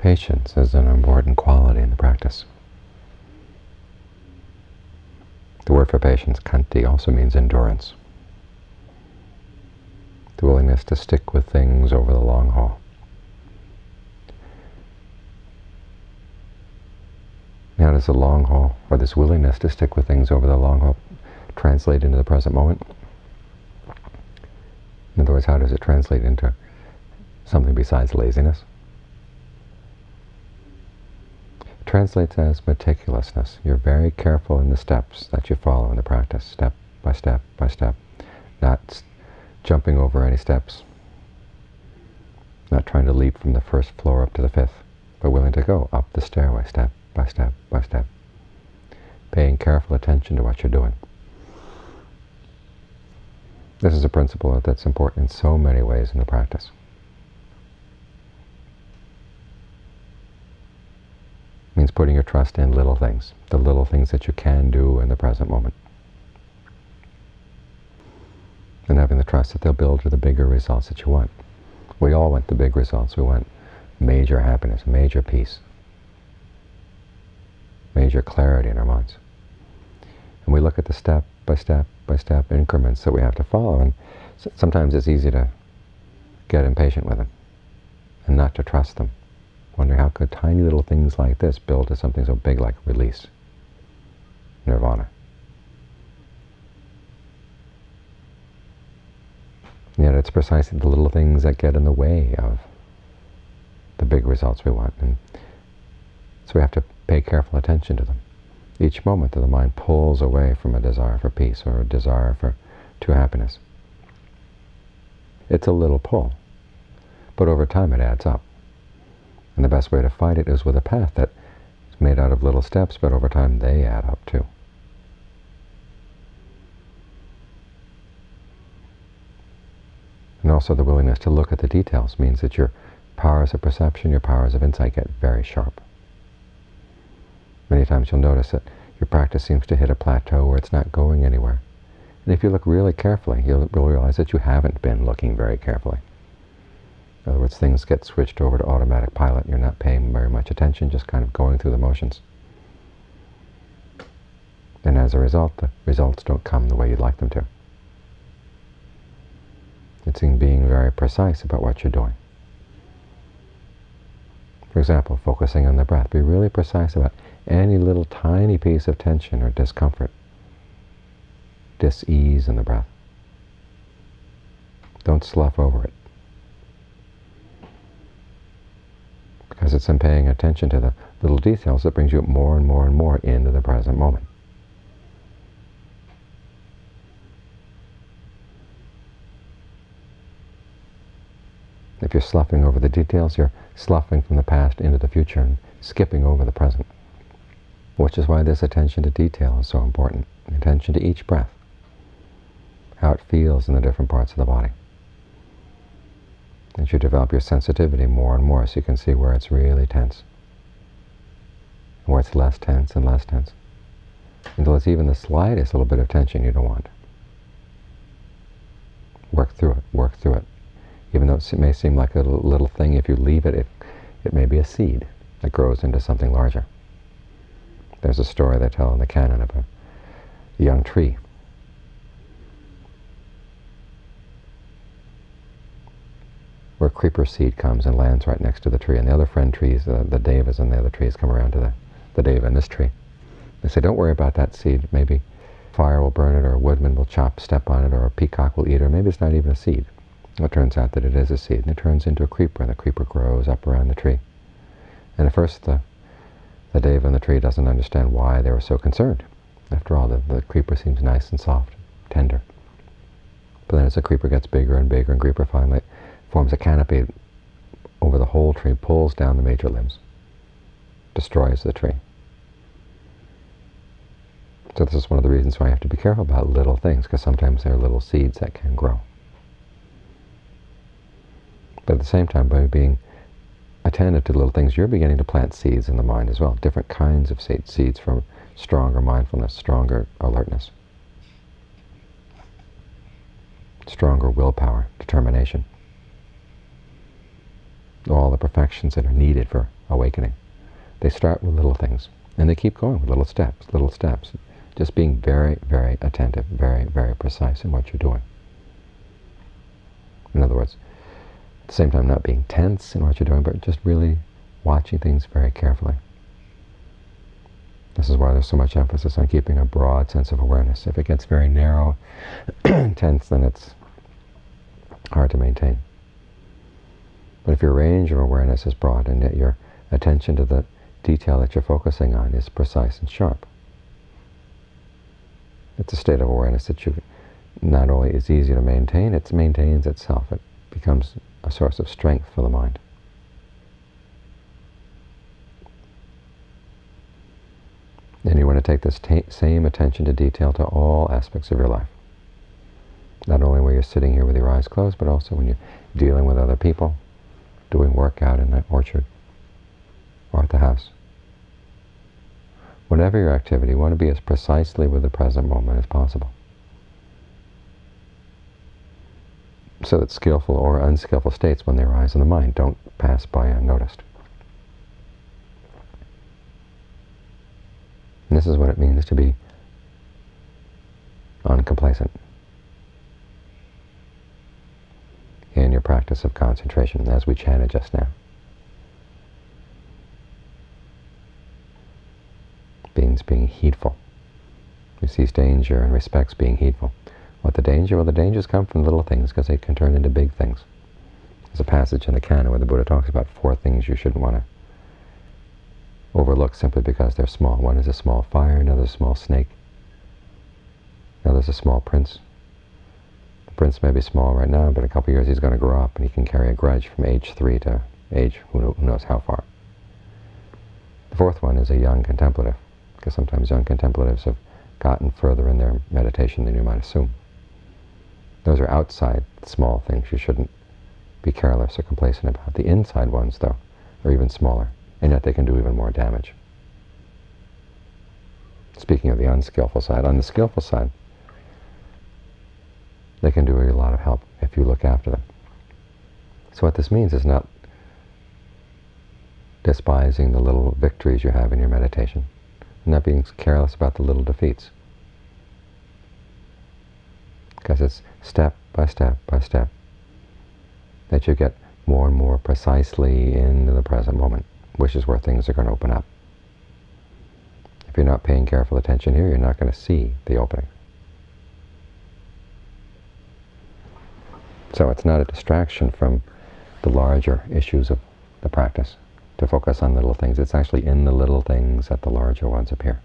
Patience is an important quality in the practice. The word for patience, khanti, also means endurance. The willingness to stick with things over the long haul. How does the long haul, or this willingness to stick with things over the long haul, translate into the present moment? In other words, how does it translate into something besides laziness? It translates as meticulousness. You're very careful in the steps that you follow in the practice, step by step by step, not jumping over any steps, not trying to leap from the first floor up to the fifth, but willing to go up the stairway step by step by step, paying careful attention to what you're doing. This is a principle that's important in so many ways in the practice. It means putting your trust in little things, the little things that you can do in the present moment, and having the trust that they'll build to the bigger results that you want. We all want the big results. We want major happiness, major peace, major clarity in our minds. And we look at the step by step by step increments that we have to follow, and sometimes it's easy to get impatient with them and not to trust them. Wonder how could tiny little things like this build to something so big like release, nirvana. And yet it's precisely the little things that get in the way of the big results we want, and so we have to pay careful attention to them. Each moment that the mind pulls away from a desire for peace or a desire to happiness, it's a little pull, but over time it adds up. And the best way to fight it is with a path that is made out of little steps, but over time they add up too. And also the willingness to look at the details means that your powers of perception, your powers of insight get very sharp. Many times you'll notice that your practice seems to hit a plateau where it's not going anywhere. And if you look really carefully, you'll realize that you haven't been looking very carefully. In other words, things get switched over to automatic pilot. You're not paying very much attention, just kind of going through the motions. And as a result, the results don't come the way you'd like them to. It's in being very precise about what you're doing. For example, focusing on the breath. Be really precise about any little tiny piece of tension or discomfort, dis-ease in the breath. Don't slough over it. Because it's in paying attention to the little details that brings you more and more and more into the present moment. If you're sloughing over the details, you're sloughing from the past into the future and skipping over the present. Which is why this attention to detail is so important. Attention to each breath. How it feels in the different parts of the body. As you develop your sensitivity more and more, so you can see where it's really tense, where it's less tense and less tense, until it's even the slightest little bit of tension you don't want. Work through it, work through it. Even though it may seem like a little thing, if you leave it, it may be a seed that grows into something larger. There's a story they tell in the canon of a young tree. Where creeper seed comes and lands right next to the tree, and the other friend trees, the devas and the other trees, come around to the deva in this tree. They say, don't worry about that seed. Maybe fire will burn it, or a woodman will step on it, or a peacock will eat it, or maybe it's not even a seed. Well, it turns out that it is a seed, and it turns into a creeper, and the creeper grows up around the tree. And at first the deva in the tree doesn't understand why they were so concerned. After all, the creeper seems nice and soft, tender. But then as the creeper gets bigger and bigger, and creeper finally forms a canopy over the whole tree, pulls down the major limbs, destroys the tree. So this is one of the reasons why you have to be careful about little things, because sometimes there are little seeds that can grow. But at the same time, by being attentive to little things, you're beginning to plant seeds in the mind as well. Different kinds of seeds for stronger mindfulness, stronger alertness, stronger willpower, determination. all the perfections that are needed for awakening. They start with little things, and they keep going with little steps, just being very, very attentive, very, very precise in what you're doing. In other words, at the same time not being tense in what you're doing, but just really watching things very carefully. This is why there's so much emphasis on keeping a broad sense of awareness. If it gets very narrow, tense, then it's hard to maintain. But if your range of awareness is broad and yet your attention to the detail that you're focusing on is precise and sharp, it's a state of awareness that you not only is easy to maintain, it maintains itself. It becomes a source of strength for the mind. And you want to take this same attention to detail to all aspects of your life. Not only when you're sitting here with your eyes closed, but also when you're dealing with other people, doing work out in the orchard or at the house. Whatever your activity, you want to be as precisely with the present moment as possible, so that skillful or unskillful states, when they arise in the mind, don't pass by unnoticed. And this is what it means to be uncomplacent in your practice of concentration, as we chanted just now. Means being heedful. You cease danger and respects being heedful. What the danger? Well, the dangers come from little things because they can turn into big things. There's a passage in the canon where the Buddha talks about 4 things you shouldn't want to overlook simply because they're small. One is a small fire, another is a small snake, another is a small prince. The prince may be small right now, but in a couple of years he's going to grow up and he can carry a grudge from age 3 to age who knows how far. The 4th one is a young contemplative, because sometimes young contemplatives have gotten further in their meditation than you might assume. Those are outside small things you shouldn't be careless or complacent about. The inside ones, though, are even smaller, and yet they can do even more damage. Speaking of the unskillful side, on the skillful side, they can do you a lot of help if you look after them. So what this means is not despising the little victories you have in your meditation, and not being careless about the little defeats. Because it's step by step by step that you get more and more precisely into the present moment, which is where things are going to open up. If you're not paying careful attention here, you're not going to see the opening. So it's not a distraction from the larger issues of the practice to focus on little things. It's actually in the little things that the larger ones appear.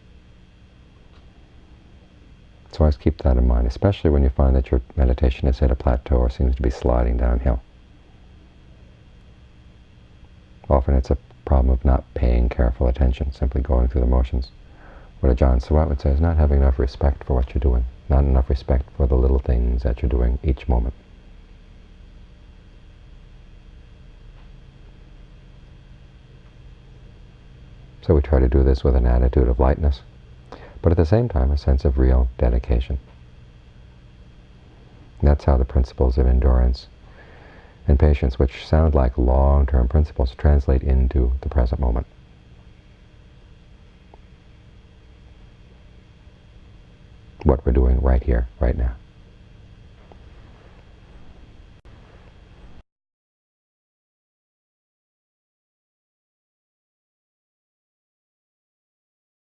So always keep that in mind, especially when you find that your meditation has hit a plateau or seems to be sliding downhill. Often it's a problem of not paying careful attention, simply going through the motions. What Ajaan Suwat would say is not having enough respect for what you're doing, not enough respect for the little things that you're doing each moment. So we try to do this with an attitude of lightness, but at the same time a sense of real dedication. And that's how the principles of endurance and patience, which sound like long-term principles, translate into the present moment. What we're doing right here, right now.